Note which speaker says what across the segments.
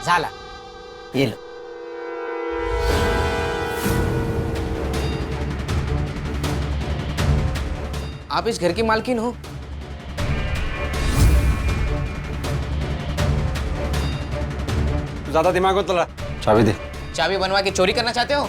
Speaker 1: झाला, ये लो। आप इस घर की मालकिन हो।
Speaker 2: ज्यादा दिमाग मत चला, चाबी दे।
Speaker 1: चाबी बनवा के चोरी करना चाहते हो?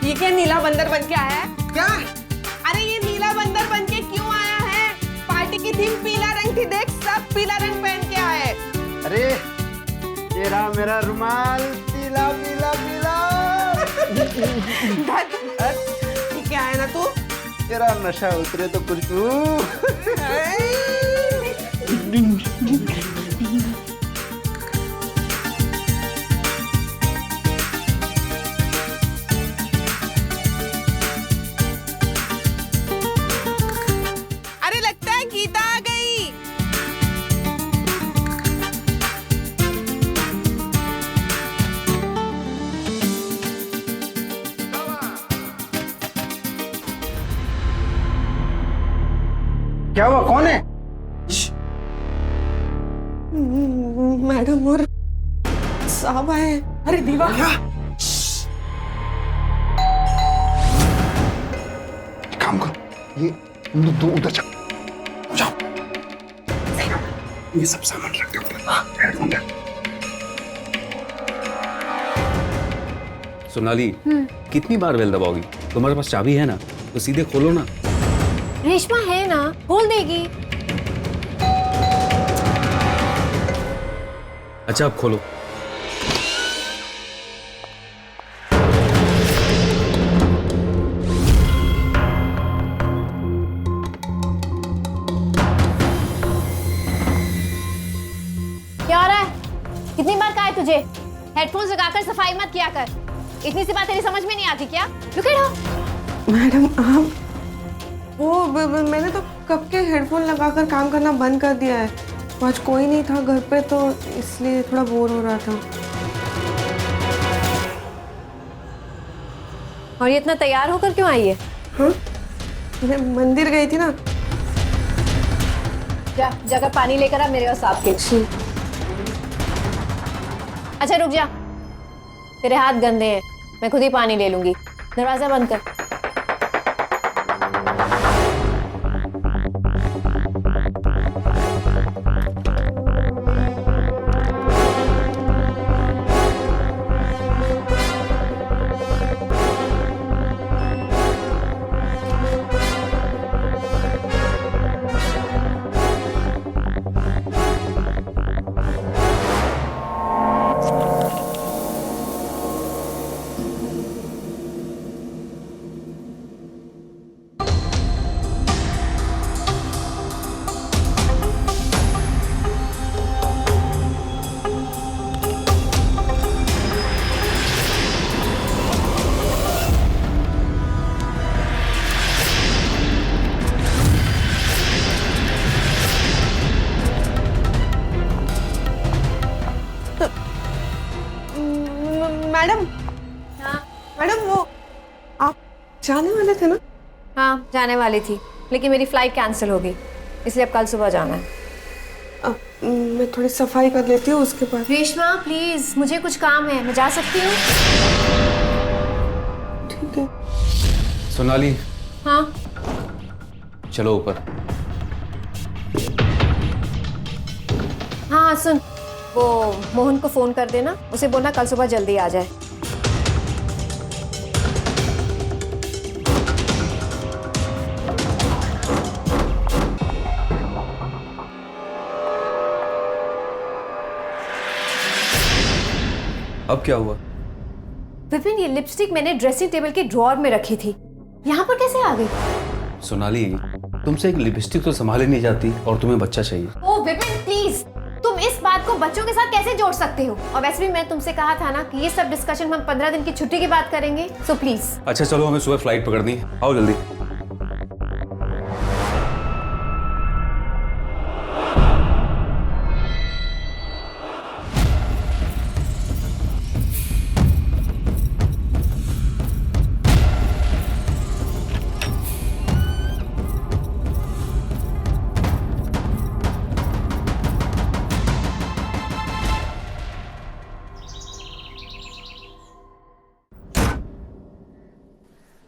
Speaker 3: ये क्या नीला बंदर बन के आया है? क्या? अरे ये नीला बंदर बन के क्यों आया है? पार्टी की थीम पीला रंग थी, देख सब पीला रंग पहन के आए।
Speaker 4: अरे तेरा मेरा रुमाल पीला पीला पीला।
Speaker 3: क्या है ना तू?
Speaker 4: तेरा नशा उतरे तो कुछ
Speaker 3: अरे लगता है गीता आ गई।
Speaker 4: क्या हुआ, कौन है?
Speaker 3: मैडम और साहब आए। अरे दीवा क्या?
Speaker 4: काम करो, ये दो उधर जाओ, ये सब सामान रख दो ऊपर। हेडफोन रख।
Speaker 2: सोनाली, कितनी बार बेल दबाओगी? तुम्हारे पास चाबी है ना, तो सीधे खोलो ना।
Speaker 5: रेशमा है ना, खोल देगी।
Speaker 2: अच्छा अब खोलो।
Speaker 5: क्या हो रहा है? कितनी बार कहा है तुझे हेडफोन्स लगाकर सफाई मत किया कर। इतनी सी बात तेरी समझ में नहीं आती क्या? Look at her.
Speaker 3: मैडम आप वो मैंने तो कब के हेडफोन लगाकर काम करना बंद कर दिया है। आज कोई नहीं था घर पे तो इसलिए थोड़ा बोर हो रहा था।
Speaker 5: और ये इतना तैयार होकर क्यों आई है?
Speaker 3: हाँ? मैं मंदिर गई थी ना।
Speaker 5: जा जाकर पानी लेकर आ मेरे और साहब के। अच्छा रुक जा, तेरे हाथ गंदे हैं, मैं खुद ही पानी ले लूंगी। दरवाजा बंद कर।
Speaker 3: मैडम
Speaker 5: हाँ
Speaker 3: मैडम वो आप जाने वाले थे ना?
Speaker 5: हाँ जाने वाली थी, लेकिन मेरी फ्लाइट कैंसिल हो गई, इसलिए अब कल सुबह जाना है।
Speaker 3: मैं थोड़ी सफाई कर लेती हूँ उसके बाद।
Speaker 5: रेशमा प्लीज, मुझे कुछ काम है, मैं जा सकती हूँ?
Speaker 3: ठीक है।
Speaker 2: सोनाली
Speaker 5: हाँ
Speaker 2: चलो ऊपर।
Speaker 5: हाँ सुन, वो मोहन को फोन कर देना, उसे बोलना कल सुबह जल्दी आ जाए।
Speaker 2: अब क्या हुआ?
Speaker 5: विपिन, ये लिपस्टिक मैंने ड्रेसिंग टेबल के ड्रॉअर में रखी थी, यहाँ पर कैसे आ गई?
Speaker 2: सोनाली, तुमसे एक लिपस्टिक तो संभाली नहीं जाती और तुम्हें बच्चा चाहिए।
Speaker 5: ओ विपिन प्लीज, तुम इस बात को बच्चों के साथ कैसे जोड़ सकते हो? और वैसे भी मैं तुमसे कहा था ना कि ये सब डिस्कशन हम 15 दिन की छुट्टी के बाद करेंगे, सो प्लीज।
Speaker 2: अच्छा चलो, हमें सुबह फ्लाइट पकड़नी है, आओ जल्दी।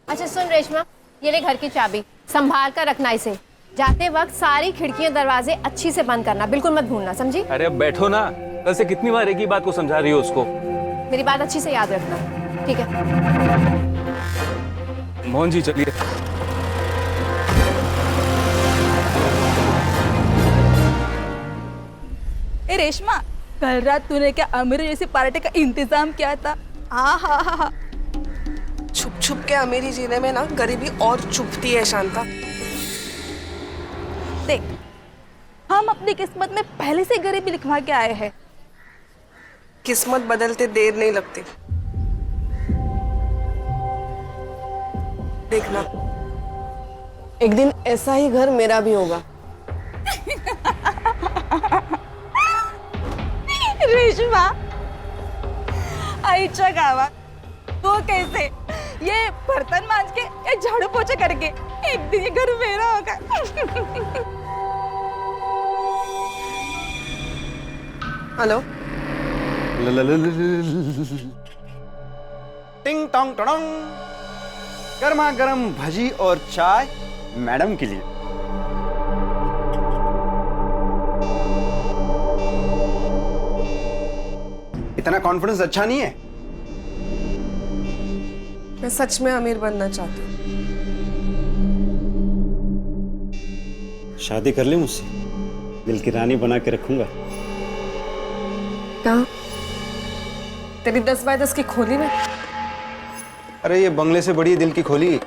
Speaker 5: अच्छा सुन रेशमा, ये ले घर की चाबी, संभाल कर रखना इसे। जाते वक्त सारी खिड़कियां दरवाजे अच्छी से बंद करना, बिल्कुल मत भूलना, समझी?
Speaker 2: अरे अब बैठो ना, कल से कितनी बार एक ही बात को समझा रही हो उसको।
Speaker 5: मेरी बात अच्छी से याद रखना, ठीक है?
Speaker 2: मोहन जी चलिए।
Speaker 6: ए रेशमा, कल रात तूने क्या अमीर जैसी पार्टी का इंतजाम किया था? हाँ।
Speaker 3: छुप छुप के अमीरी जीने में ना गरीबी और चुभती है शांता।
Speaker 6: देख, हम अपनी किस्मत में पहले से गरीबी लिखवा के आए हैं।
Speaker 3: किस्मत बदलते देर नहीं लगती। देखना, एक दिन ऐसा ही घर मेरा भी होगा।
Speaker 6: रेशमा, आईचा गावा, वो कैसे? ये बर्तन मांज के या झाड़ू पोछा करके एक दिन ये घर मेरा होगा।
Speaker 3: हेलो,
Speaker 4: टिंग टोंग टोंग, गर्मा गर्म भजी और चाय मैडम के लिए। इतना कॉन्फिडेंस अच्छा नहीं है।
Speaker 3: मैं सच में अमीर बनना चाहती हूँ।
Speaker 4: शादी कर ले मुझसे, दिल की रानी बना के रखूंगा।
Speaker 3: कहाँ? तेरी 10 बाय 10 की खोली में?
Speaker 4: अरे ये बंगले से बड़ी दिल की खोली।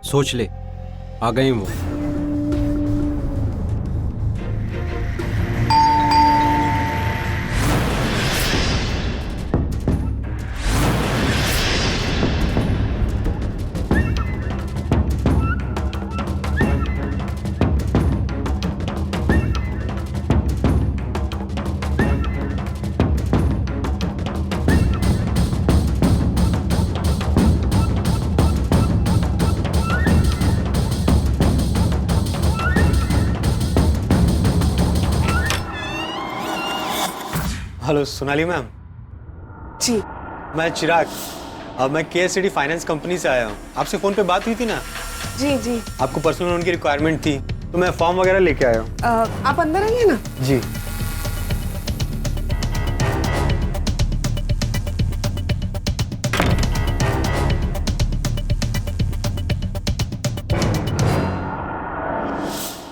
Speaker 7: सोच ले, आ गए वो।
Speaker 8: Hello Sonali ma'am.
Speaker 3: जी।
Speaker 8: मैं चिराग, अब मैं KSCD फाइनेंस कंपनी से आया हूँ। आपसे फ़ोन पे बात हुई थी ना?
Speaker 3: जी जी।
Speaker 8: आपको पर्सनल लोन की रिक्वायरमेंट थी तो मैं फॉर्म वगैरह लेके आया हूँ।
Speaker 3: आप अंदर आइए ना।
Speaker 8: जी।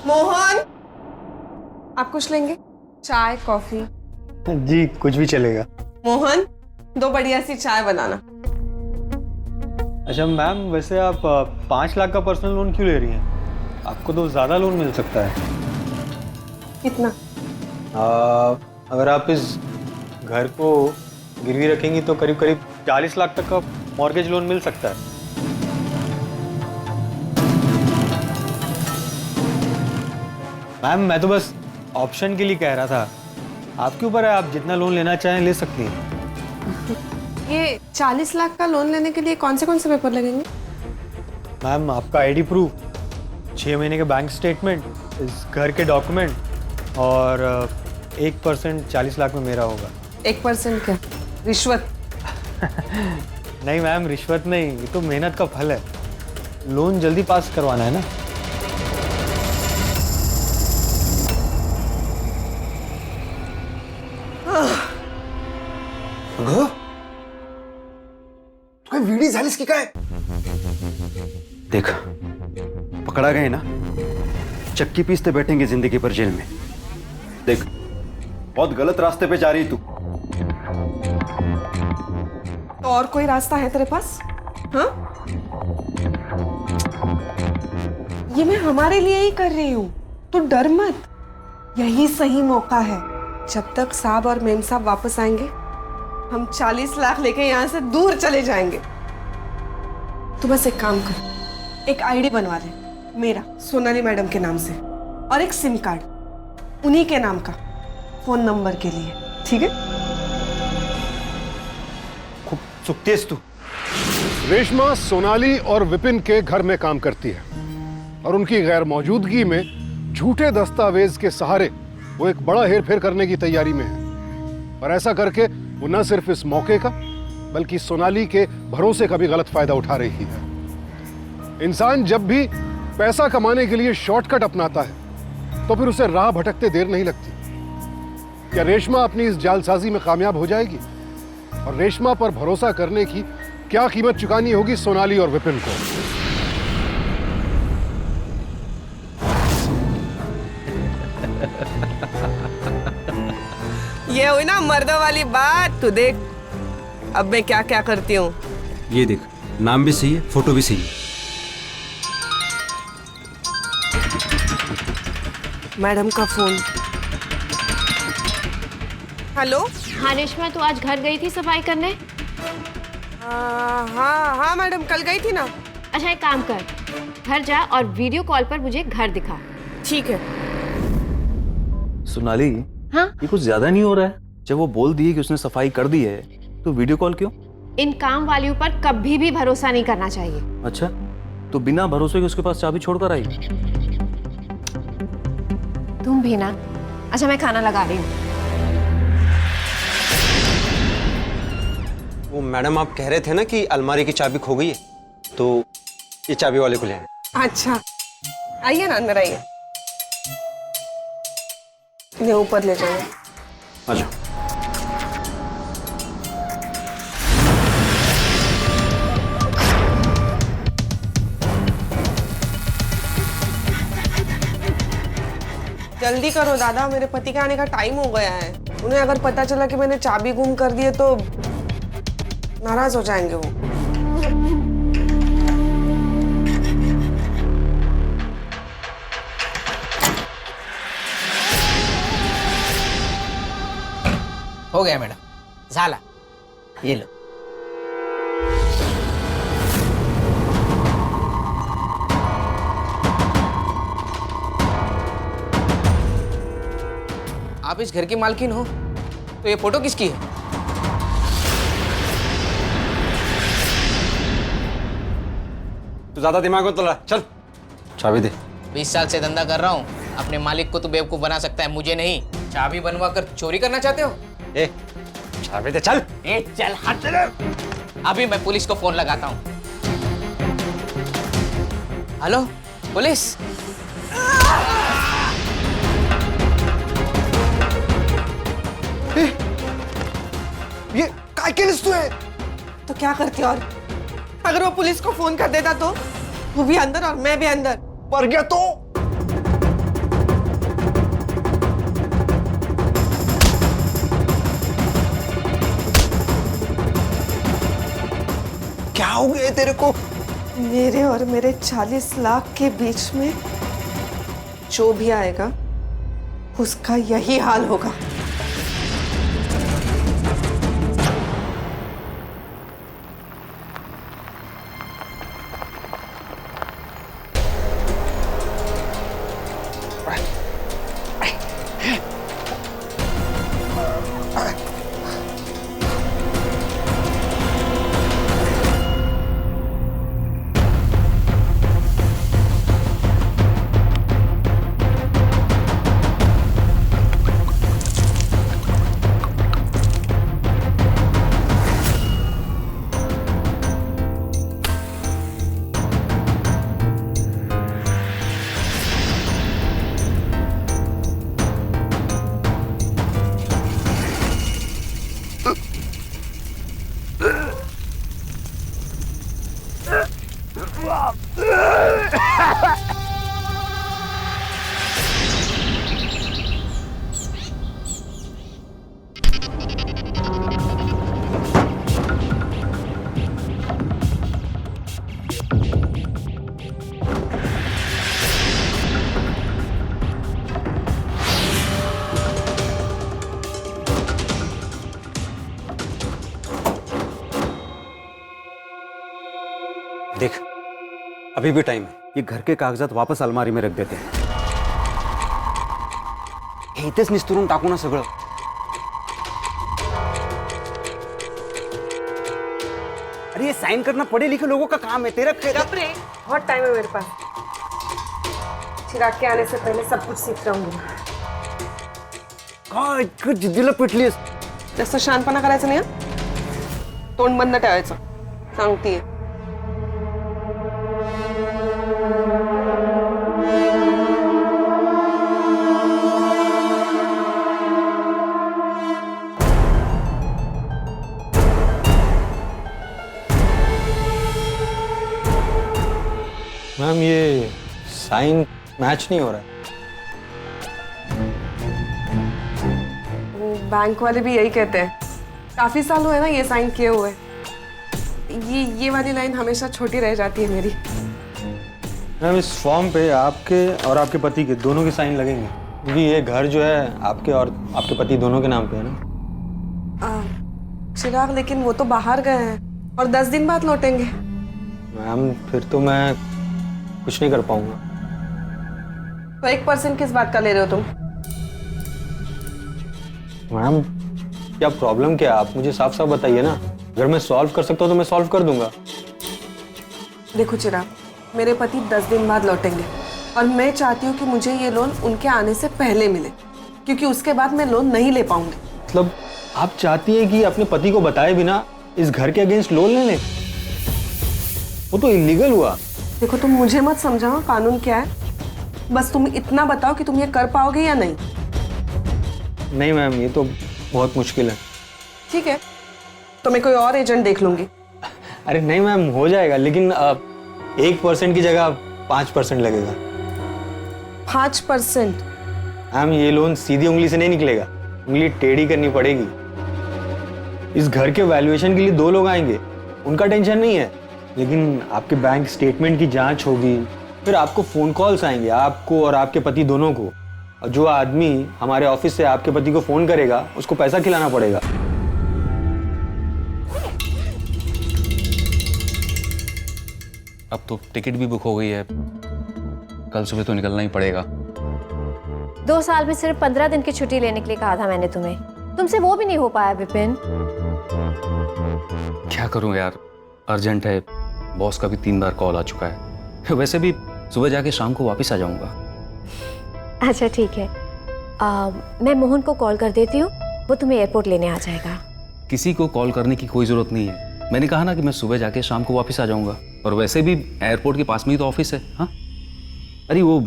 Speaker 3: मोहन, आप कुछ लेंगे? चाय, कॉफी?
Speaker 8: जी कुछ भी चलेगा।
Speaker 3: मोहन, 2 बढ़िया सी चाय बनाना।
Speaker 8: अच्छा मैम, वैसे आप 5 लाख का पर्सनल लोन क्यों ले रही हैं? आपको तो ज़्यादा लोन मिल सकता है।
Speaker 3: कितना?
Speaker 8: अगर आप इस घर को गिरवी रखेंगी तो करीब करीब 40 लाख तक का मॉर्गेज लोन मिल सकता है। मैम मैं तो बस ऑप्शन के लिए कह रहा था, आपके ऊपर है, आप जितना लोन लेना चाहें ले सकती हैं।
Speaker 3: ये 40 लाख का लोन लेने के लिए कौन से पेपर लगेंगे?
Speaker 8: मैम आपका आईडी प्रूफ, 6 महीने के बैंक स्टेटमेंट, इस घर के डॉक्यूमेंट और 1% 40 लाख में मेरा होगा।
Speaker 3: 1% क्या? रिश्वत?
Speaker 8: नहीं मैम, रिश्वत नहीं, ये तो मेहनत का फल है। लोन जल्दी पास करवाना है ना।
Speaker 4: वीडी झालीस की काय?
Speaker 2: देख,
Speaker 4: पकड़ा गए ना, चक्की पीसते बैठेंगे जिंदगी भर जेल में। देख, बहुत गलत रास्ते पे जा रही तू।
Speaker 3: तो और कोई रास्ता है तेरे पास? हाँ, ये मैं हमारे लिए ही कर रही हूँ, तो डर मत। यही सही मौका है। जब तक साहब और मेम साहब वापस आएंगे, हम 40 लाख लेके यहाँ से दूर चले जाएंगे। तू बस एक काम कर, एक आईडी बनवा ले मेरा, सोनाली मैडम के नाम से, और एक सिम कार्ड उन्हीं के नाम का, फोन नंबर के लिए, ठीक है?
Speaker 4: खूब सुखतेज तू।
Speaker 9: रेशमा सोनाली और विपिन के घर में काम करती है और उनकी गैर मौजूदगी में झूठे दस्तावेज के सहारे वो एक बड़ा हेरफेर करने की तैयारी में है। और ऐसा करके वो न सिर्फ इस मौके का बल्कि सोनाली के भरोसे का भी गलत फायदा उठा रही है। इंसान जब भी पैसा कमाने के लिए शॉर्टकट अपनाता है तो फिर उसे राह भटकते देर नहीं लगती। क्या रेशमा अपनी इस जालसाजी में कामयाब हो जाएगी? और रेशमा पर भरोसा करने की क्या कीमत चुकानी होगी सोनाली और विपिन को?
Speaker 3: ये हुई ना मर्दों वाली बात। तू देख अब मैं क्या क्या करती हूँ।
Speaker 7: ये देख, नाम भी सही है, फोटो भी सही है।
Speaker 3: मैडम का फोन। हेलो।
Speaker 5: हाँ रेशमा, तू आज घर गई थी सफाई करने?
Speaker 3: हाँ मैडम, कल गई थी ना।
Speaker 5: अच्छा एक काम कर, घर जा और वीडियो कॉल पर मुझे घर दिखा।
Speaker 3: ठीक है।
Speaker 2: सोनाली,
Speaker 5: हाँ?
Speaker 2: ये कुछ ज्यादा नहीं हो रहा है? जब वो बोल दी है कि उसने सफाई कर दी है तो वीडियो कॉल क्यों?
Speaker 5: इन काम वालियों पर कभी भी भरोसा नहीं करना चाहिए।
Speaker 2: अच्छा, तो बिना भरोसे के उसके पास चाबी छोड़कर आई?
Speaker 5: तुम भी ना। अच्छा मैं खाना लगा रही हूँ।
Speaker 7: वो मैडम आप कह रहे थे ना कि अलमारी की चाबी खो गई है, तो ये चाबी वाले को ले आए।
Speaker 3: अच्छा आइए ना, अंदर आइए। इन्हें ऊपर ले जाइए।
Speaker 2: अच्छा।
Speaker 3: जल्दी करो दादा, मेरे पति के आने का टाइम हो गया है। उन्हें अगर पता चला कि मैंने चाबी गुम कर दी है तो नाराज हो जाएंगे वो।
Speaker 1: हो गया मैडम, झाला, ये लो। आप इस घर की मालकिन हो, तो ये फोटो किसकी है?
Speaker 7: तू ज्यादा दिमाग मत लड़ा, चल चाबी दे।
Speaker 1: 20 साल से धंधा कर रहा हूँ, अपने मालिक को तो बेवकूफ बना सकता है, मुझे नहीं। चाबी बनवा कर चोरी करना चाहते हो?
Speaker 7: ए, चाबी दे, चल।
Speaker 1: ए चल, हाथ दे। अभी मैं पुलिस को फोन लगाता हूँ। Hello police.
Speaker 4: ये काय के लिस्ट है?
Speaker 3: तो क्या करती? और अगर वो पुलिस को फोन कर देता तो? वो भी अंदर और मैं भी अंदर।
Speaker 4: मर गया तो? क्या हो गया तेरे को?
Speaker 3: मेरे और मेरे 40 लाख के बीच में जो भी आएगा उसका यही हाल होगा।
Speaker 7: अभी भी टाइम है।
Speaker 4: ये घर के कागजात वापस अलमारी में रख देते हैं. हे इथेच निस्तरून टाकू ना सगळं. अरे ये साइन करना पढ़े लिखे लोगों का काम है. तेरा
Speaker 3: बहुत टाइम है मेरे पास. चिराग के आने से पहले सब कुछ सीख रहूंगी.
Speaker 4: काय इतकं जिद्दीला पिटलीस.
Speaker 3: जास्त शानपणा करायचं नाही हं? तोंड बंद ठेवायचं. सांगतीये.
Speaker 8: मैम ये साइन मैच नहीं हो रहा है.
Speaker 3: बैंक वाले भी यही कहते हैं. काफी साल हुए ना ये साइन किए हुए. ये वाली लाइन हमेशा छोटी रह जाती है मेरी.
Speaker 8: मैम इस फॉर्म पे आपके और आपके पति के दोनों के साइन लगेंगे क्योंकि ये घर जो है आपके और आपके पति दोनों के नाम पे है ना.
Speaker 3: चिराग लेकिन वो तो बाहर गए हैं और 10 दिन बाद लौटेंगे.
Speaker 8: मैम फिर तो मैं कुछ नहीं कर पाऊंगा.
Speaker 3: तो 1% किस बात का ले रहे हो तुम?
Speaker 8: मैम क्या प्रॉब्लम क्या है आप मुझे साफ साफ बताइए ना. अगर मैं सॉल्व कर सकता हूँ तो मैं सॉल्व कर दूंगा.
Speaker 3: देखो चिराग, मेरे पति 10 दिन बाद लौटेंगे और मैं चाहती हूँ कि मुझे ये लोन उनके आने से पहले मिले क्योंकि उसके बाद मैं लोन नहीं ले पाऊंगी.
Speaker 8: मतलब आप चाहती है कि अपने पति को बताए बिना इस घर के अगेंस्ट लोन ले लें? वो तो इलीगल हुआ.
Speaker 3: देखो तुम मुझे मत समझाओ कानून क्या है. बस तुम इतना बताओ कि तुम ये कर पाओगे या नहीं.
Speaker 8: नहीं मैम ये तो बहुत मुश्किल है.
Speaker 3: ठीक है तो मैं कोई और एजेंट देख लूंगी.
Speaker 8: अरे नहीं मैम हो जाएगा लेकिन 1% की जगह 5% लगेगा.
Speaker 3: 5%?
Speaker 8: मैम ये लोन सीधी उंगली से नहीं निकलेगा. उंगली टेढ़ी करनी पड़ेगी. इस घर के वैल्यूएशन के लिए 2 लोग आएंगे. उनका टेंशन नहीं है लेकिन आपके बैंक स्टेटमेंट की जांच होगी. फिर आपको फोन कॉल्स आएंगे आपको और आपके पति दोनों को. और जो आदमी हमारे ऑफिस से आपके पति को फोन करेगा उसको पैसा खिलाना पड़ेगा.
Speaker 2: अब तो टिकट भी बुक हो गई है. कल सुबह तो निकलना ही पड़ेगा.
Speaker 5: 2 साल में सिर्फ 15 दिन की छुट्टी लेने के लिए कहा था मैंने तुम्हें. तुमसे वो भी नहीं हो पाया विपिन.
Speaker 2: क्या करूं यार, अर्जेंट है. बॉस का भी 3 बार कॉल आ चुका है. वैसे भी सुबह जाके शाम को वापस आ जाऊंगा.
Speaker 5: अच्छा ठीक है. मैं मोहन को कॉल कर देती हूँ. वो तुम्हें एयरपोर्ट लेने आ जाएगा.
Speaker 2: किसी को कॉल करने की कोई जरूरत नहीं है. मैंने कहा ना कि मैं सुबह जाके शाम को वापस आ जाऊंगा. और वैसे भी एयरपोर्ट के पास में ही तो ऑफिस है. हाँ अरे वो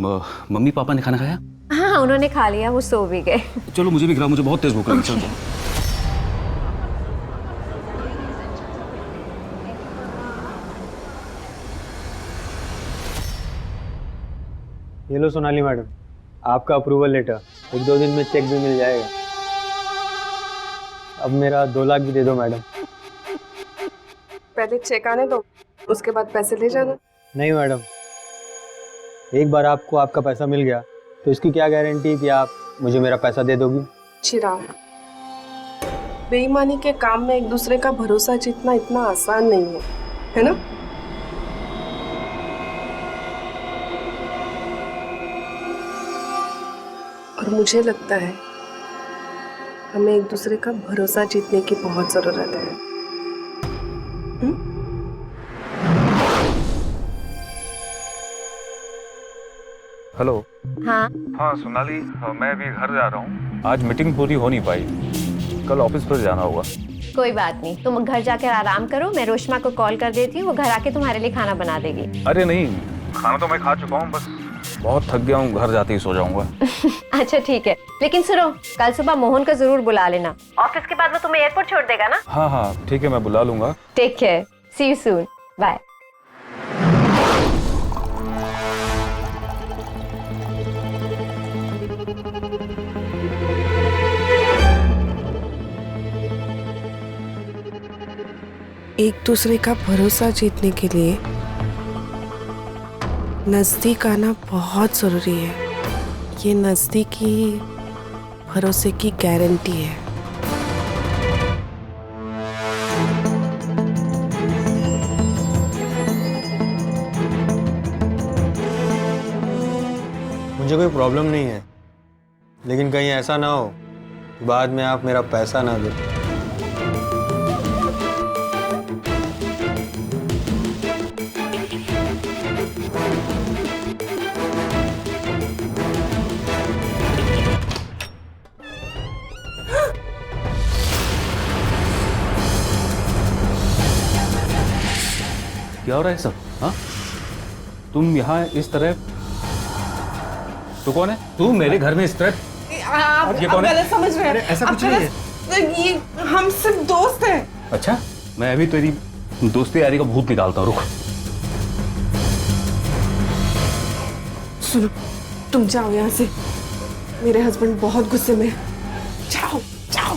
Speaker 2: मम्मी पापा ने खाना खाया?
Speaker 5: हाँ उन्होंने खा लिया. वो सो भी गए.
Speaker 2: चलो मुझे भी खिलाओ. मुझे बहुत तेज भूख लगी. चलो
Speaker 8: ये लो सोनाली मैडम आपका अप्रूवल लेटर. 1-2 दिन में चेक भी मिल जाएगा. अब मेरा 2 लाख भी दे दो मैडम.
Speaker 3: पहले चेक आने दो उसके बाद पैसे ले जाना.
Speaker 8: नहीं मैडम एक बार आपको आपका पैसा मिल गया तो इसकी क्या गारंटी कि आप मुझे मेरा पैसा दे दोगी.
Speaker 3: चिराग, बेईमानी के काम में एक दूसरे का भरोसा जीतना इतना आसान नहीं है ना? और मुझे लगता है हमें एक दूसरे का भरोसा जीतने की बहुत जरूरत है.
Speaker 10: हेलो.
Speaker 5: हाँ
Speaker 10: हाँ सोनाली, मैं अभी घर जा रहा हूँ. आज मीटिंग पूरी हो नहीं पाई. कल ऑफिस पर जाना होगा.
Speaker 5: कोई बात नहीं. तुम घर जाकर आराम करो. मैं रोशमा को कॉल कर देती हूँ. वो घर आके तुम्हारे लिए खाना बना देगी.
Speaker 10: अरे नहीं, खाना तो मैं खा चुका हूँ. बस बहुत थक गया हूँ. घर जाते ही सो जाऊंगा.
Speaker 5: अच्छा ठीक है लेकिन सुनो कल सुबह मोहन को जरूर बुला लेना. ऑफिस के बाद वो तुम्हें एयरपोर्ट छोड़ देगा ना.
Speaker 10: हाँ हाँ ठीक है, मैं बुला लूंगा.
Speaker 5: Take care. See you soon. Bye.
Speaker 3: एक दूसरे का भरोसा जीतने के लिए नजदीक आना बहुत जरूरी है. ये नजदीकी भरोसे की गारंटी है.
Speaker 8: मुझे कोई प्रॉब्लम नहीं है, लेकिन कहीं ऐसा ना हो कि बाद में आप मेरा पैसा ना दो।
Speaker 2: क्या हो रहा है सब? हाँ, तुम यहाँ इस तरह, तू कौन है? तू मेरे घर में इस तरह,
Speaker 3: आप
Speaker 2: ये कौन है?
Speaker 3: गलत समझ रहे हैं।
Speaker 8: ऐसा कुछ
Speaker 3: आप
Speaker 8: नहीं
Speaker 3: गलत- ये हम सिर्फ दोस्त हैं।
Speaker 2: अच्छा, मैं अभी तेरी दोस्ती यारी का भूत निकालता हूँ, रुक।
Speaker 3: सुनो, तुम जाओ यहाँ से, मेरे हस्बैंड बहुत गुस्से में हैं। जाओ जाओ।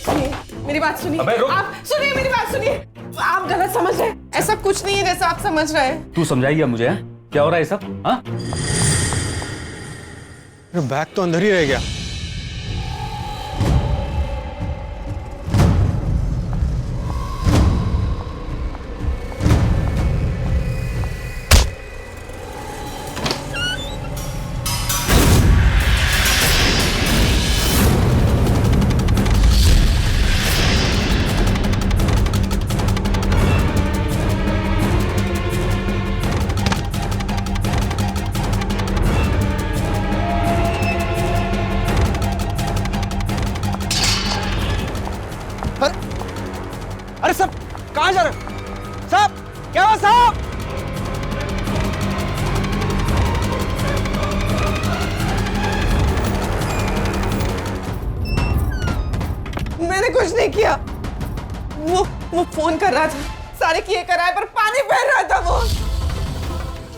Speaker 3: सुनिए, मेरी बात सुनिए।
Speaker 2: अबे रुक।
Speaker 3: आप सुनिए, मेरी बात सुनिए। आप गलत समझ रहे हैं, ऐसा कुछ नहीं है जैसा आप समझ रहे हैं।
Speaker 2: तू समझाइए मुझे, हाँ? क्या हो रहा है सब? हाँ,
Speaker 8: बैग तो अंदर ही रह गया।
Speaker 7: अरे सब कहाँ जा रहे हो? साहब, क्या हुआ साहब?
Speaker 3: मैंने कुछ नहीं किया। वो फोन कर रहा था, सारे किए कराए पर पानी बह रहा था। वो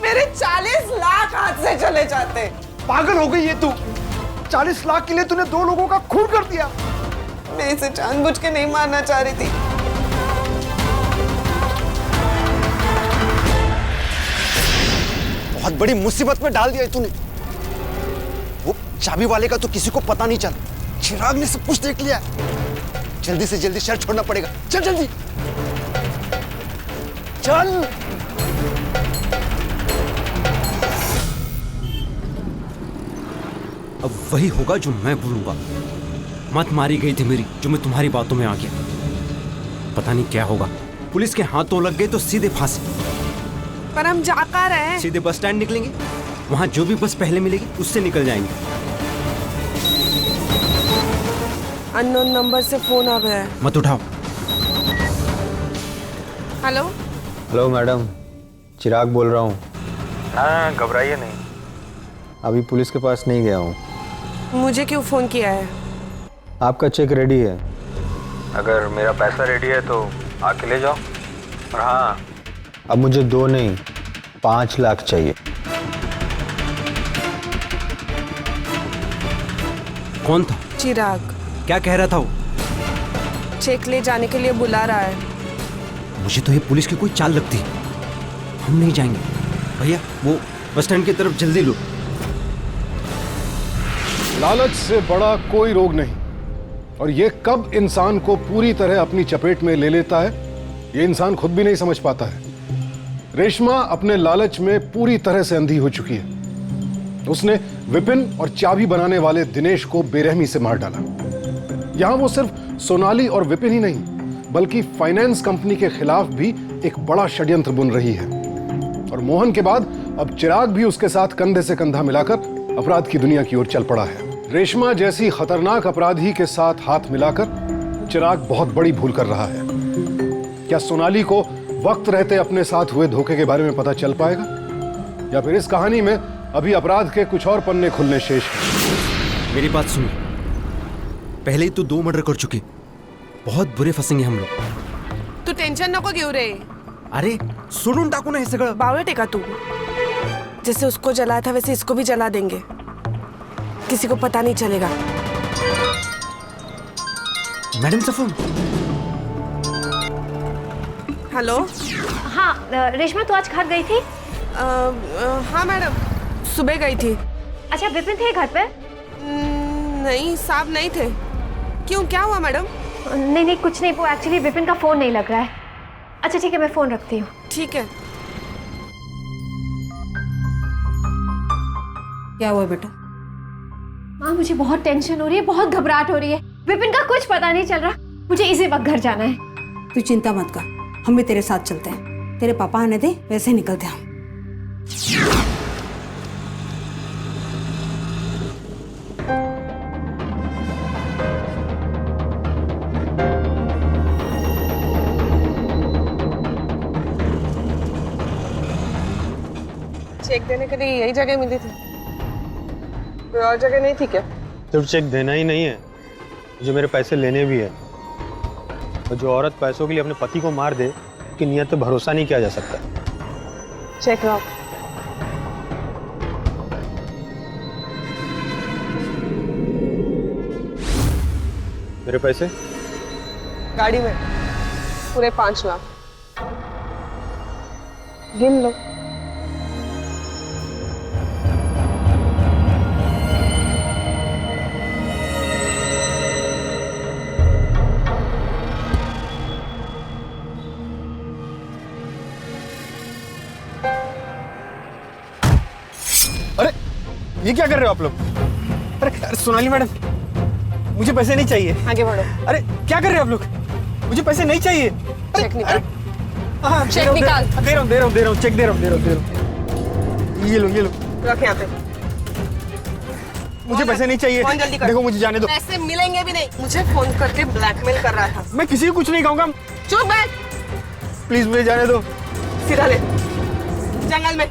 Speaker 3: मेरे 40 लाख हाथ से चले जाते।
Speaker 7: पागल हो गई है तू? 40 लाख के लिए तूने 2 लोगों का खून कर दिया।
Speaker 3: मैं इसे जानबूझ के नहीं मारना चाह रही थी।
Speaker 7: बहुत बड़ी मुसीबत में डाल दिया तूने। वो चाबी वाले का तो किसी को पता नहीं चला। चिराग ने सब कुछ देख लिया। जल्दी से जल्दी शहर छोड़ना पड़ेगा। चल जल्दी चल।
Speaker 4: अब वही होगा जो मैं बोलूंगा। मत मारी गई थी मेरी, जो मैं तुम्हारी बातों में आ गया। पता नहीं क्या होगा। पुलिस के हाथों लग गए तो सीधे फांसी।
Speaker 3: पर हम जा कहाँ रहे हैं?
Speaker 4: सीधे बस स्टैंड निकलेंगे, वहां जो भी बस पहले मिलेगी उससे निकल जाएंगे।
Speaker 3: अननोन नंबर से फोन आ गया है।
Speaker 4: मत उठाओ।
Speaker 3: हेलो,
Speaker 8: हेलो मैडम, चिराग बोल रहा हूँ।
Speaker 10: हाँ, घबराइए नहीं।
Speaker 8: अभी पुलिस के पास नहीं गया हूँ।
Speaker 3: मुझे क्यों फोन किया है?
Speaker 8: आपका चेक रेडी है।
Speaker 10: अगर मेरा पैसा रेडी है तो आके ले जाओ। और हाँ,
Speaker 8: अब मुझे 2 नहीं 5 लाख चाहिए।
Speaker 4: कौन था?
Speaker 3: चिराग
Speaker 4: क्या कह रहा था वो?
Speaker 3: चेक ले जाने के लिए बुला रहा है।
Speaker 4: मुझे तो ये पुलिस की कोई चाल लगती है। हम नहीं जाएंगे। भैया वो बस स्टैंड की तरफ जल्दी लो।
Speaker 9: लालच से बड़ा कोई रोग नहीं, और ये कब इंसान को पूरी तरह अपनी चपेट में ले लेता है, ये इंसान खुद भी नहीं समझ पाता है। रेशमा अपने लालच में पूरी तरह से अंधी हो चुकी है। उसने विपिन और चाबी बनाने वाले दिनेश को बेरहमी से मार डाला। यहां वो सिर्फ सोनाली और विपिन ही नहीं, बल्कि फाइनेंस कंपनी के खिलाफ भी एक बड़ा षड्यंत्र बुन रही है। और मोहन के बाद अब चिराग भी उसके साथ कंधे से कंधा मिलाकर अपराध की दुनिया की ओर चल पड़ा है। रेशमा जैसी खतरनाक अपराधी के साथ हाथ मिलाकर चिराग बहुत बड़ी भूल कर रहा है। क्या सोनाली को वक्त रहते अपने साथ हुए धोखे के बारे में पता चल पाएगा, या फिर इस कहानी में अभी अपराध के कुछ और पन्ने खुलने शेष हैं?
Speaker 4: मेरी बात सुनो, पहले ही तो 2 मर्डर कर चुके, बहुत बुरे फंसेंगे हम लोग।
Speaker 3: तू टेंशन नको घेऊ रे।
Speaker 4: अरे सोडून टाकू ना हे सगळं।
Speaker 3: बावटे का तू? जैसे उसको जलाया था वैसे इसको भी जला देंगे, किसी को पता नहीं चलेगा।
Speaker 4: मैडम का फोन।
Speaker 3: हेलो।
Speaker 5: हाँ रेशमा, तू आज घर गई थी?
Speaker 3: हाँ मैडम, सुबह गई थी।
Speaker 5: अच्छा, विपिन थे घर पे?
Speaker 3: नहीं, साहब नहीं थे। क्यों, क्या हुआ मैडम?
Speaker 5: नहीं नहीं, कुछ नहीं। वो एक्चुअली विपिन का फोन नहीं लग रहा है। अच्छा ठीक है, मैं फोन रखती हूँ।
Speaker 3: ठीक है।
Speaker 11: क्या हुआ बेटा?
Speaker 5: माँ मुझे बहुत टेंशन हो रही है, बहुत घबराहट हो रही है। विपिन का कुछ पता नहीं चल रहा। मुझे इसी वक्त घर जाना है।
Speaker 11: तू चिंता मत कर, हम भी तेरे साथ चलते हैं। तेरे पापा आने दे, वैसे ही निकलते हैं हम।
Speaker 3: चेक देने के लिए यही जगह मिली थी, कोई और जगह नहीं थी क्या?
Speaker 8: सिर्फ चेक देना ही नहीं है, मुझे मेरे पैसे लेने भी है। और जो औरत पैसों के लिए अपने पति को मार दे, उसकी नीयत पे भरोसा नहीं किया जा सकता।
Speaker 3: चेक लाओ।
Speaker 8: मेरे पैसे
Speaker 3: गाड़ी में पूरे 5 लाख। गिन लो।
Speaker 8: अरे ये क्या कर रहे हो आप लोग? अरे सोनाली मैडम, मुझे पैसे नहीं चाहिए।
Speaker 3: आगे बढ़ो।
Speaker 8: अरे क्या कर रहे हो आप लोग? मुझे पैसे नहीं चाहिए।
Speaker 3: चेक निकाल।
Speaker 8: हाँ,
Speaker 3: चेक निकाल।
Speaker 8: दे रहा हूँ, चेक दे रहा हूँ। ये लो
Speaker 3: रख यहाँ पे।
Speaker 8: मुझे पैसे नहीं चाहिए।
Speaker 3: फोन जल्दी कर।
Speaker 8: देखो मुझे जाने दो।
Speaker 3: पैसे मिलेंगे भी नहीं। मुझे फोन करके ब्लैकमेल कर रहा था।
Speaker 8: मैं किसी को कुछ नहीं कहूँगा।
Speaker 3: चुप बैठ।
Speaker 8: प्लीज मुझे जाने दो।
Speaker 3: सीधा ले, जंगल में।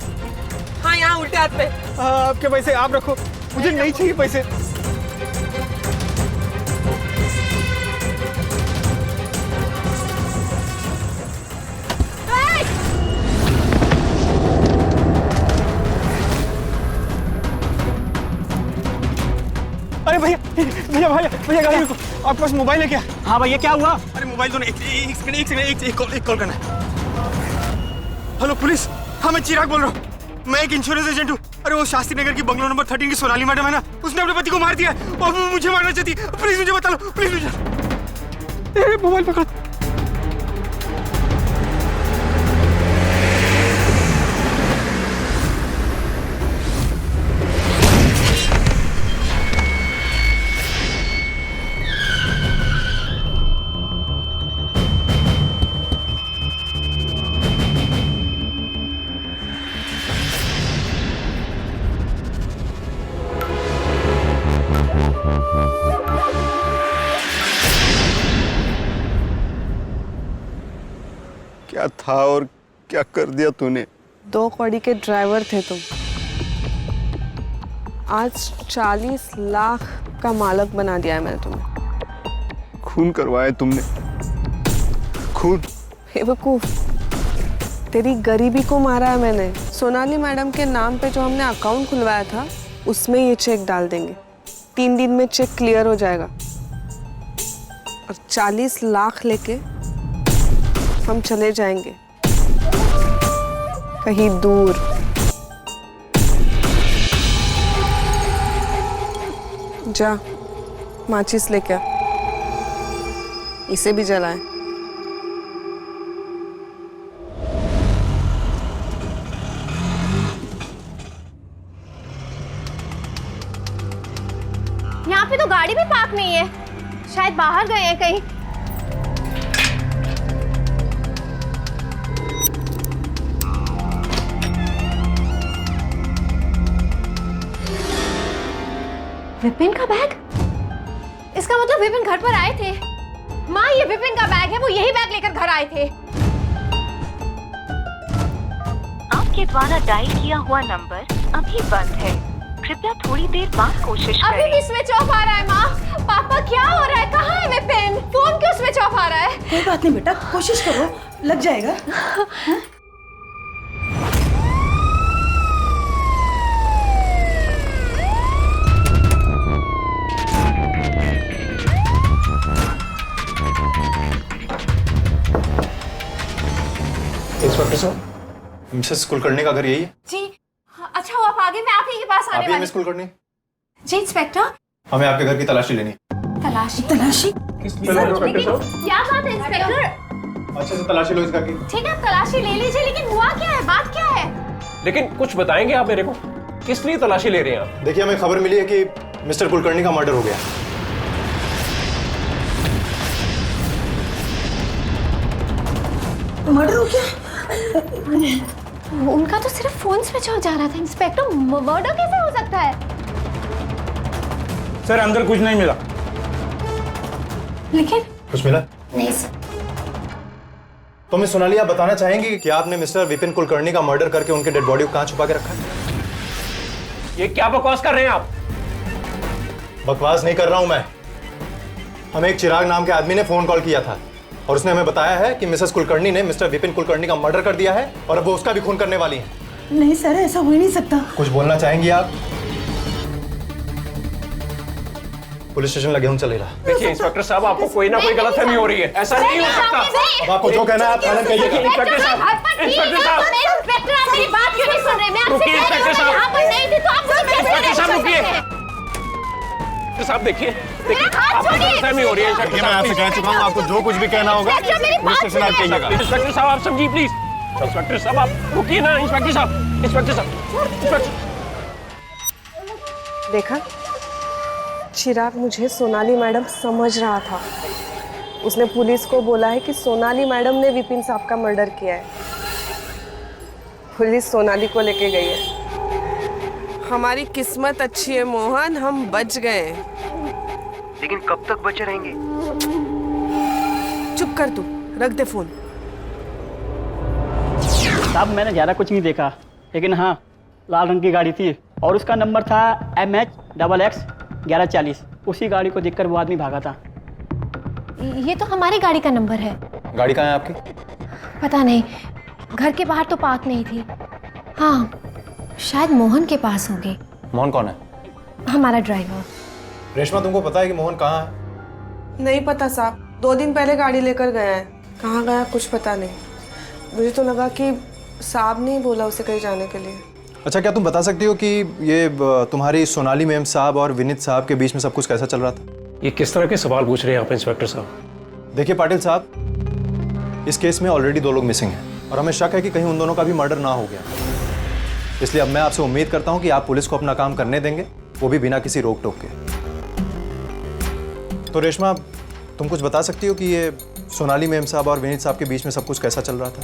Speaker 3: हाँ, यहाँ उल्टे हाथ पे।
Speaker 8: आपके पैसे आप रखो, मुझे नहीं चाहिए पैसे। अरे भैया गाड़ी रुको। आपके पास मोबाइल है क्या? हाँ भैया, क्या हुआ? अरे मोबाइल तो नहीं, एक सेकंड, एक कॉल करना है। हेलो पुलिस, हाँ मैं चिराग बोल रहा हूँ। मैं एक इंश्योरेंस एजेंट हूँ। अरे वो शास्त्री नगर की बंगलो नंबर 13 की सोनाली मैडम है ना, उसने अपने पति को मार दिया और वो मुझे मारना चाहती है। प्लीज मुझे बता लो, प्लीज मुझे। मोबाइल पकड़।
Speaker 7: क्या था और क्या कर दिया तूने?
Speaker 3: 2 कौड़ी के ड्राइवर थे तुम। आज 40 लाख का मालक बना दिया है मैंने तुम्हें।
Speaker 7: खून करवाया तुमने, खून।
Speaker 3: बेवकूफ, तेरी गरीबी को मारा है मैंने। सोनाली मैडम के नाम पे जो हमने अकाउंट खुलवाया था, उसमें ये चेक डाल देंगे। 3 दिन में चेक क्लियर हो जाएगा और 40 लाख लेके हम चले जाएंगे कहीं दूर। जा, माचिस लेके आ, इसे भी जलाएं।
Speaker 5: यहाँ पे तो गाड़ी भी पार्क नहीं है, शायद बाहर गए हैं कहीं। विपिन का बैग? इसका मतलब विपिन घर पर आए थे। माँ, ये विपिन का बैग है, वो यही बैग लेकर घर आए थे।
Speaker 12: आपके द्वारा डायल किया हुआ नंबर अभी बंद है, कृपया थोड़ी देर बाद कोशिश करें।
Speaker 5: अभी भी स्विच ऑफ आ रहा है। माँ, पापा क्या हो रहा है? कहाँ है विपिन? फोन क्यों स्विच ऑफ आ रहा है?
Speaker 11: कोई बात नहीं बेटा, कोशिश करो, लग जाएगा।
Speaker 13: इंस्पेक्टर साहब, मिसेस कुलकर्णी का घर यही है?
Speaker 5: जी। अच्छा हुआ आप आगे, मैं आप ही के पास आने वाली।
Speaker 13: मिस कुलकर्णी?
Speaker 5: जी इंस्पेक्टर।
Speaker 13: हमें आपके घर की तलाशी लेनी है।
Speaker 5: तलाशी? क्या बात है इंस्पेक्टर?
Speaker 13: अच्छे से तलाशी लो इस घर की।
Speaker 5: ठीक है, आप तलाशी ले लीजिए, लेकिन हुआ क्या है? बात क्या है?
Speaker 14: लेकिन कुछ बताएंगे आप मेरे को? किस लिए तलाशी ले रहे हैं आप?
Speaker 13: देखिए, हमें खबर मिली है कि मिस्टर कुलकर्णी का मर्डर हो गया।
Speaker 11: मर्डर हो गया?
Speaker 5: उनका तो सिर्फ फोन स्विच ऑफ जा रहा था इंस्पेक्टर, मर्डर कैसे हो सकता है?
Speaker 8: सर अंदर कुछ नहीं मिला।
Speaker 5: लेकिन
Speaker 13: कुछ मिला
Speaker 5: नहीं सर।
Speaker 13: तो मिस सोनाली, आप बताना चाहेंगे कि आपने मिस्टर विपिन कुलकर्णी का मर्डर करके उनके डेड बॉडी को कहां छुपा के रखा है?
Speaker 14: ये क्या बकवास कर रहे हैं आप?
Speaker 13: बकवास नहीं कर रहा हूं मैं। हमें एक चिराग नाम के आदमी ने फोन कॉल किया था और उसने हमें बताया है कि मिसेस कुलकर्णी ने मिस्टर विपिन कुलकर्णी का मर्डर कर दिया है और अब वो उसका भी खून करने वाली है।
Speaker 11: नहीं सर, ऐसा हो ही नहीं सकता।
Speaker 13: कुछ बोलना चाहेंगी आप? पुलिस स्टेशन लगे हम चलेगा।
Speaker 14: देखिए इंस्पेक्टर साहब, आपको कोई ना कोई गलतफहमी हो रही है, ऐसा नहीं हो सकता।
Speaker 13: अब आपको जो कहना है आप थाने कहिए।
Speaker 14: इंस्पेक्टर साहब, इंस्पेक्टर साहब,
Speaker 5: इंस्पेक्टर आप मेरी बात क्यों नहीं सुन रहे? मैं आपसे कह रही हूं, मैं यहाँ पर नहीं थी तो आप मुझे कैसे
Speaker 14: इंस्पेक्टर साहब
Speaker 5: arrest कर
Speaker 14: रुकिए।
Speaker 5: सकते हैं?
Speaker 14: इंस्पेक्टर साहब देखिए, आपको
Speaker 5: छोड़िए।
Speaker 14: गलतफहमी हो रही है।
Speaker 13: देखिए, मैं आपसे कह चुका हूँ, आपको जो कुछ भी कहना होगा
Speaker 5: इंस्पेक्टर, मेरी
Speaker 13: पुलिस
Speaker 5: बात
Speaker 13: स्टेशन आप
Speaker 5: सुनिए।
Speaker 13: कहिएगा।
Speaker 14: इंस्पेक्टर साहब आप समझिए प्लीज। इंस्पेक्टर साहब आप रुकिए ना। इंस्पेक्टर साहब, इंस्पेक्टर साहब,
Speaker 3: देखा, चिराग मुझे सोनाली मैडम समझ रहा था। उसने पुलिस को बोला है कि सोनाली मैडम ने विपिन साहब का मर्डर किया है। पुलिस सोनाली को लेके गई है। हमारी किस्मत अच्छी है मोहन, हम बच गए।
Speaker 7: लेकिन कब तक बचे रहेंगे?
Speaker 3: चुप कर तू, रख दे फोन।
Speaker 15: साहब मैंने ज़्यादा कुछ नहीं देखा, लेकिन हाँ लाल रंग की गाड़ी थी और उसका नंबर था MH XX 1140। उसी गाड़ी को देखकर वो आदमी भागा था।
Speaker 5: ये तो हमारी गाड़ी का नंबर है।
Speaker 13: गाड़ी कहाँ है आपकी?
Speaker 5: पता नहीं, घर के बाहर तो पार्क नहीं थी। हाँ, शायद मोहन के पास होगी।
Speaker 13: मोहन कौन है?
Speaker 5: हमारा ड्राइवर।
Speaker 13: रेशमा, तुमको पता है कि मोहन कहाँ है?
Speaker 3: नहीं पता साहब, 2 दिन पहले गाड़ी लेकर गया है। कहाँ गया कुछ पता नहीं। मुझे तो लगा कि साहब ने ही बोला उसे कहीं जाने के लिए।
Speaker 13: अच्छा, क्या तुम बता सकती हो कि ये तुम्हारी सोनाली मैम साहब और विनीत साहब के बीच में सब कुछ कैसा चल रहा था?
Speaker 14: ये किस तरह के सवाल पूछ रहे हैं आप इंस्पेक्टर साहब?
Speaker 13: देखिए पाटिल साहब, इस केस में ऑलरेडी 2 लोग मिसिंग हैं और हमें शक है कि कहीं उन दोनों का भी मर्डर ना हो गया। इसलिए अब मैं आपसे उम्मीद करता हूं कि आप पुलिस को अपना काम करने देंगे, वो भी बिना किसी रोक टोक के। तो रेशमा, तुम कुछ बता सकती हो कि ये सोनाली मैम साहब और विनीत साहब के बीच में सब कुछ कैसा चल रहा था?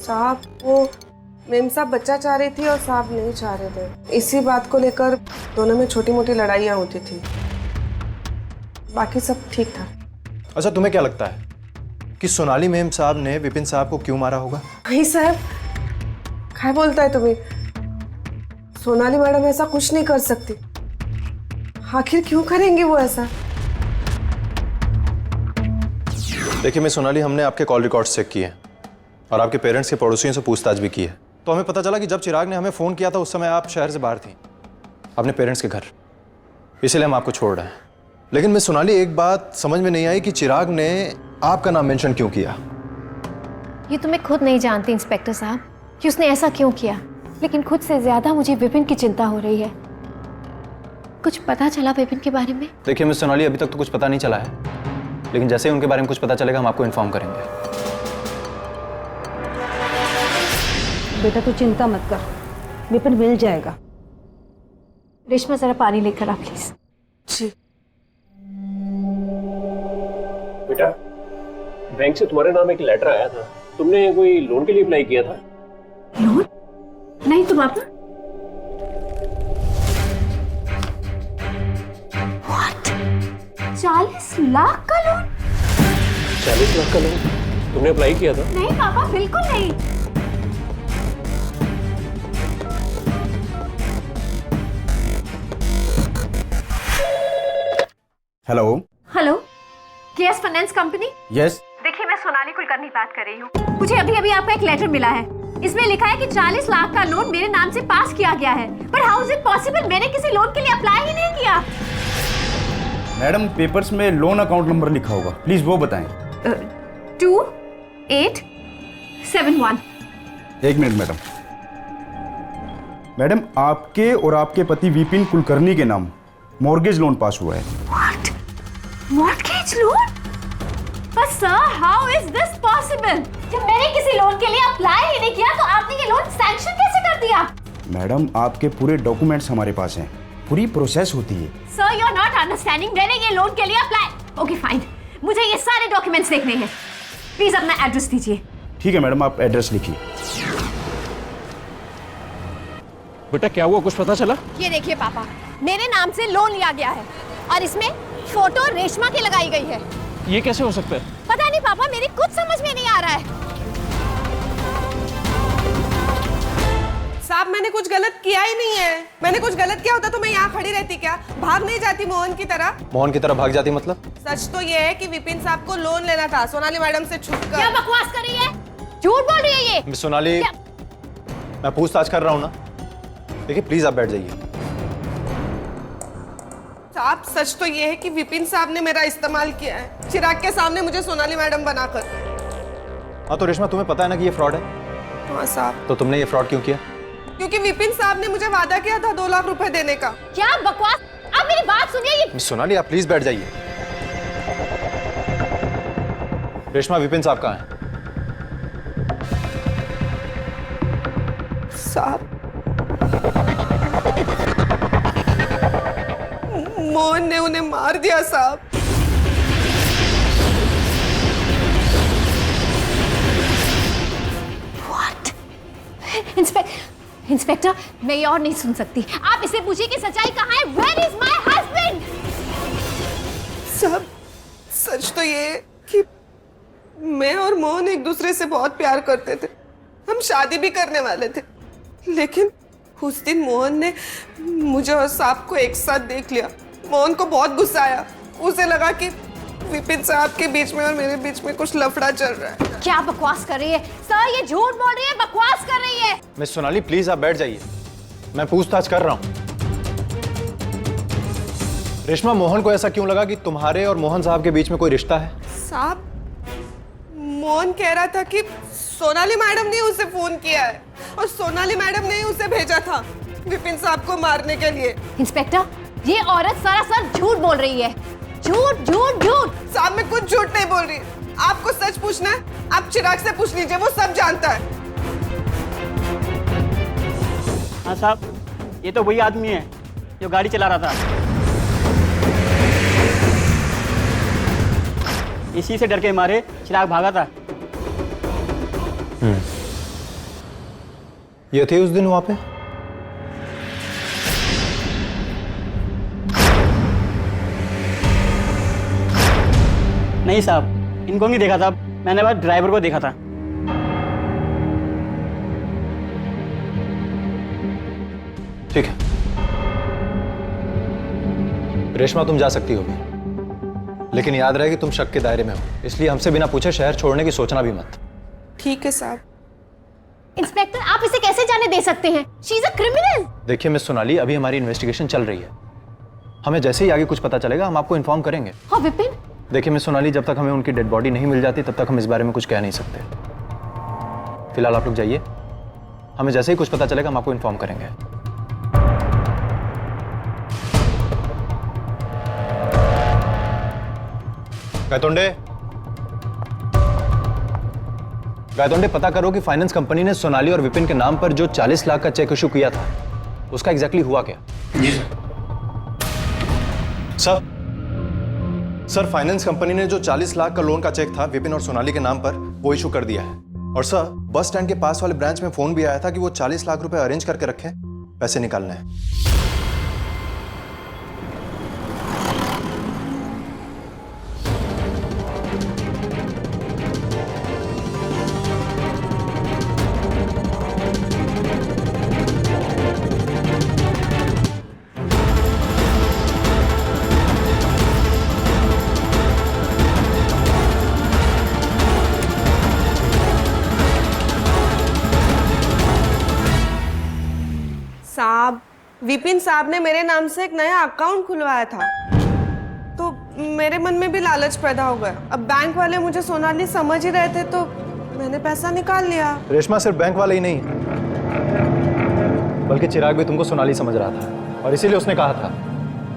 Speaker 3: साहब, वो मेम साहब बच्चा चाह रही थी और साहब नहीं चाह रहे थे। इसी बात को लेकर दोनों में छोटी मोटी लड़ाइयाँ होती थी। बाकी सब ठीक था।
Speaker 13: अच्छा, तुम्हें क्या लगता है कि सोनाली मैम साहब ने विपिन साहब को क्यों मारा होगा?
Speaker 3: नहीं साहब, क्या बोलता है तुम्हें? सोनाली मैडम ऐसा कुछ नहीं कर सकती। आखिर क्यों करेंगी वो ऐसा?
Speaker 13: देखिए मिस सोनाली, हमने आपके कॉल रिकॉर्ड्स चेक किए और आपके पेरेंट्स के पड़ोसियों से पूछताछ भी की है। तो हमें पता चला कि जब चिराग ने हमें फ़ोन किया था उस समय आप शहर से बाहर थी, अपने पेरेंट्स के घर। इसीलिए हम आपको छोड़ रहे हैं। लेकिन मिस सोनाली, एक बात समझ में नहीं आई कि चिराग ने आपका नाम मेंशन क्यों किया?
Speaker 5: ये तो मैं खुद नहीं जानती इंस्पेक्टर साहब कि उसने ऐसा क्यों किया, लेकिन खुद से ज्यादा मुझे विपिन की चिंता हो रही है। कुछ पता चला विपिन के बारे में?
Speaker 13: देखिए मिस सोनाली, अभी तक तो कुछ पता नहीं चला है, लेकिन जैसे ही उनके बारे में कुछ पता चलेगा हम आपको इन्फॉर्म करेंगे।
Speaker 11: बेटा तू चिंता मत कर, विपिन मिल जाएगा।
Speaker 5: रेशमा जरा पानी लेकर आ प्लीज।
Speaker 3: जी
Speaker 14: बेटा, बैंक से तुम्हारे नाम एक लेटर आया था, तुमने कोई लोन के लिए अप्लाई किया था?
Speaker 5: लोन? नहीं तो पापा। What? 40 लाख का लोन?
Speaker 14: 40 लाख का लोन तुमने अप्लाई किया था?
Speaker 5: नहीं पापा, बिल्कुल नहीं।
Speaker 16: Hello
Speaker 5: hello, KS finance company?
Speaker 16: Yes.
Speaker 5: देखिए, मैं सोनाली कुलकर्णी बात कर रही हूँ। मुझे अभी अभी आपका एक लेटर मिला है। इसमें लिखा है कि 40 लाख का लोन मेरे नाम से पास किया गया है। पर हाउ इज इट पॉसिबल? मैंने किसी लोन के लिए अप्लाई ही नहीं किया।
Speaker 16: मैडम, पेपर्स में लोन अकाउंट नंबर लिखा होगा, प्लीज वो बताएं।
Speaker 5: 2871।
Speaker 16: एक मिनट मैडम। मैडम, आपके और आपके पति विपिन कुलकर्णी के नाम मॉर्गेज लोन पास हुआ है।
Speaker 5: What? Mortgage loan? But sir, how is this possible? जब मैंने किसी लोन के लिए अप्लाई ही नहीं किया तो आपने ये लोन सैंक्शन कैसे कर दिया?
Speaker 16: मैडम आपके पूरे डॉक्यूमेंट्स हमारे पास हैं, पूरी प्रोसेस होती है।
Speaker 5: Sir you are not understanding. मैंने ये लोन के लिए अप्लाई। ओके फाइन, मुझे ये सारे डॉक्यूमेंट्स देखने हैं। प्लीज अपना एड्रेस दीजिए।
Speaker 16: ठीक है मैडम, आप एड्रेस लिखिए।
Speaker 4: बेटा क्या हुआ, कुछ पता चला?
Speaker 5: ये देखिए पापा, मेरे नाम से लोन लिया गया है और इसमें फोटो रेशमा की लगाई गई है।
Speaker 4: ये कैसे हो सकता है?
Speaker 5: पता नहीं पापा, मेरी कुछ समझ में नहीं आ रहा है।
Speaker 3: साहब मैंने कुछ गलत किया ही नहीं है। मैंने कुछ गलत किया होता तो मैं यहाँ खड़ी रहती क्या? भाग नहीं जाती मोहन की तरह।
Speaker 13: मोहन की तरह भाग जाती मतलब?
Speaker 3: सच तो ये है कि विपिन साहब को लोन लेना था सोनाली मैडम से छुपकर।
Speaker 5: क्या बकवास कर रही है? झूठ बोल रही है ये।
Speaker 13: मिस सोनाली, मैं पूछताछ कर रहा हूँ ना। देखिए प्लीज आप बैठ जाइए।
Speaker 3: साहब सच तो ये है कि विपिन साहब ने मेरा इस्तेमाल किया है, चिराग के सामने मुझे सोनाली मैडम बनाकर।
Speaker 13: हाँ तो रेशमा, तुम्हें पता है ना कि ये फ्रॉड है?
Speaker 3: हाँ साहब।
Speaker 13: तो तुमने ये फ्रॉड क्यों किया?
Speaker 3: क्योंकि विपिन साहब ने मुझे वादा किया था 2 लाख रुपए देने का।
Speaker 5: क्या बकवास? अब मेरी बात सुनिए। ये
Speaker 13: मिस सोनाली आप प्लीज बैठ जाइए। रेशमा, विपिन साहब कहाँ हैं?
Speaker 3: साहब मोहन ने उन्हें मार दिया साहब।
Speaker 5: इंस्पेक्टर, मैं ये और नहीं सुन सकती। आप इसे पूछिए कि सच्चाई कहाँ है। Where is my husband?
Speaker 3: साहब सच तो ये है कि मैं और मोहन एक दूसरे से बहुत प्यार करते थे। हम शादी भी करने वाले थे, लेकिन उस दिन मोहन ने मुझे और साहब को एक साथ देख लिया। मोहन को बहुत गुस्सा आया। उसे लगा कि विपिन साहब के बीच में और मेरे बीच में कुछ लफड़ा चल रहा है।
Speaker 5: क्या बकवास कर रही है? सर ये झूठ बोल रही है, बकवास कर रही है।
Speaker 13: मिस सोनाली प्लीज आप बैठ जाइए, मैं पूछताछ कर रहा हूँ। रेशमा, मोहन को ऐसा क्यों लगा कि तुम्हारे और मोहन साहब के बीच में कोई रिश्ता है?
Speaker 3: साहब मोहन कह रहा था कि सोनाली मैडम ने उसे फोन किया है और सोनाली मैडम ने उसे भेजा था विपिन साहब को मारने के लिए।
Speaker 5: इंस्पेक्टर, ये औरत सरासर झूठ बोल रही है। झूठ झूठ झूठ।
Speaker 3: साहब मैं कुछ झूठ नहीं बोल रही। आपको सच पूछना है, आप चिराग से पूछ लीजिए, वो सब जानता है।
Speaker 15: हाँ साहब, ये तो वही आदमी है जो गाड़ी चला रहा था। इसी से डर के मारे चिराग भागा था।
Speaker 13: ये थे उस दिन वहां पे?
Speaker 15: नहीं साहब, इनको नहीं देखा था, मैंने बस ड्राइवर को देखा था।
Speaker 13: ठीक है रेशमा, तुम जा सकती हो, लेकिन याद रहे कि तुम शक के दायरे में हो, इसलिए हमसे बिना पूछे शहर छोड़ने की सोचना भी मत।
Speaker 3: ठीक है साहब।
Speaker 5: इंस्पेक्टर, आप इसे कैसे जाने दे सकते हैं? She is a criminal.
Speaker 13: देखिए मिस सोनाली, अभी हमारी इन्वेस्टिगेशन चल रही है। हमें जैसे ही आगे कुछ पता चलेगा हम आपको इन्फॉर्म करेंगे।
Speaker 5: हाँ विपिन।
Speaker 13: देखिए मिस सोनाली, जब तक हमें उनकी डेड बॉडी नहीं मिल जाती तब तक हम इस बारे में कुछ कह नहीं सकते। फिलहाल आप लोग जाइए, हमें जैसे ही कुछ पता चलेगा हम आपको इन्फॉर्म करेंगे। गायतोंडे, गायतोंडे, पता करो कि फाइनेंस कंपनी ने सोनाली और विपिन के नाम पर जो 40 लाख का चेक इशू किया था उसका एग्जैक्टली हुआ क्या?
Speaker 8: जी
Speaker 13: सर। सर, फाइनेंस कंपनी ने जो 40 लाख का लोन का चेक था विपिन और सोनाली के नाम पर वो इशू कर दिया है। और सर, बस स्टैंड के पास वाले ब्रांच में फोन भी आया था कि वो 40 लाख रुपए अरेंज करके रखे, पैसे निकालने हैं।
Speaker 3: साहब, विपिन साहब ने मेरे नाम से एक नया अकाउंट खुलवाया था, तो मेरे मन में भी लालच पैदा हो गया। अब बैंक वाले मुझे सोनाली समझ ही रहे थे तो मैंने पैसा निकाल लिया।
Speaker 13: रेशमा, सिर्फ बैंक वाले ही नहीं बल्कि चिराग भी तुमको सोनाली समझ रहा था और इसीलिए उसने कहा था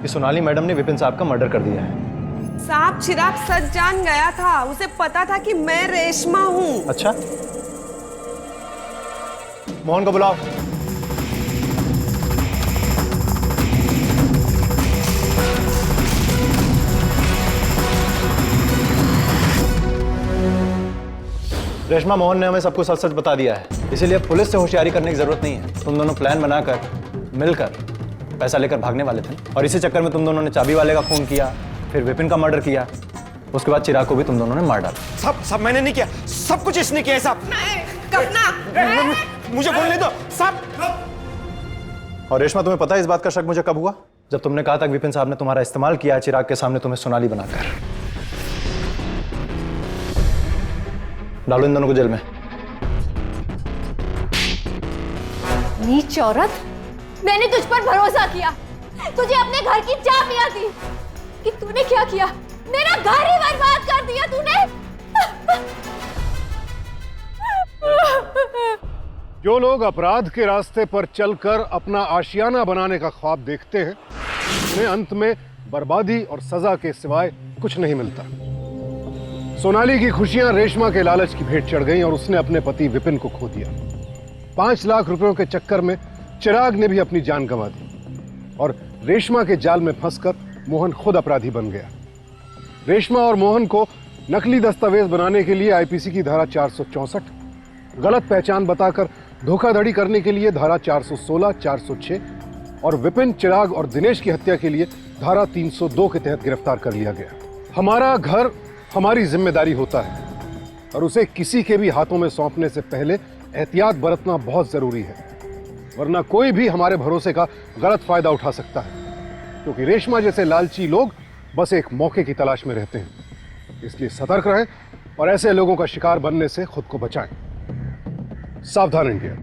Speaker 13: कि सोनाली मैडम ने विपिन साहब का मर्डर कर दिया है।
Speaker 3: साहब, चिराग सच जान गया था, उसे पता था कि मैं रेशमा हूँ।
Speaker 13: अच्छा, मोहन को बुलाओ। रेशमा, मोहन ने हमें सब कुछ सच सच बता दिया है, इसीलिए पुलिस से होशियारी करने की जरूरत नहीं है। तुम दोनों प्लान बनाकर मिलकर पैसा लेकर भागने वाले थे और इसी चक्कर में तुम दोनों ने चाबी वाले का खून किया, फिर विपिन का मर्डर किया, उसके बाद चिराग को भी तुम दोनों ने मार डाला।
Speaker 4: सब मैंने नहीं किया, सब कुछ इसने किया है साहब। मुझे बोलने दो साहब।
Speaker 13: और रेशमा, तुम्हें पता है इस बात का शक मुझे कब हुआ? जब तुमने कहा था कि विपिन साहब ने तुम्हारा इस्तेमाल किया चिराग के सामने तुम्हें सोनाली बनाकर। डालो इन दोनों को जेल में।
Speaker 5: नीच औरत, मैंने तुझ पर भरोसा किया, तुझे अपने घर की चाबियां दी, कि तूने क्या किया? मेरा घर ही बर्बाद कर दिया तूने।
Speaker 9: जो लोग अपराध के रास्ते पर चलकर अपना आशियाना बनाने का ख्वाब देखते हैं, उन्हें अंत में बर्बादी और सजा के सिवाय कुछ नहीं मिलता। सोनाली की खुशियां रेशमा के लालच की भेंट चढ़ गईं और उसने अपने पति विपिन को खो दिया। 5 लाख रुपयों के चक्कर में चिराग ने भी अपनी जान गंवा दी और रेशमा के जाल में फंसकर मोहन खुद अपराधी बन गया। रेशमा और मोहन को नकली दस्तावेज बनाने के लिए आईपीसी की धारा 464, गलत पहचान बताकर धोखाधड़ी करने के लिए धारा 416, 406 और विपिन, चिराग और दिनेश की हत्या के लिए धारा 302 के तहत गिरफ्तार कर लिया गया। हमारा घर हमारी जिम्मेदारी होता है और उसे किसी के भी हाथों में सौंपने से पहले एहतियात बरतना बहुत जरूरी है, वरना कोई भी हमारे भरोसे का गलत फायदा उठा सकता है, क्योंकि रेशमा जैसे लालची लोग बस एक मौके की तलाश में रहते हैं। इसलिए सतर्क रहें और ऐसे लोगों का शिकार बनने से खुद को बचाएं। सावधान इंडिया।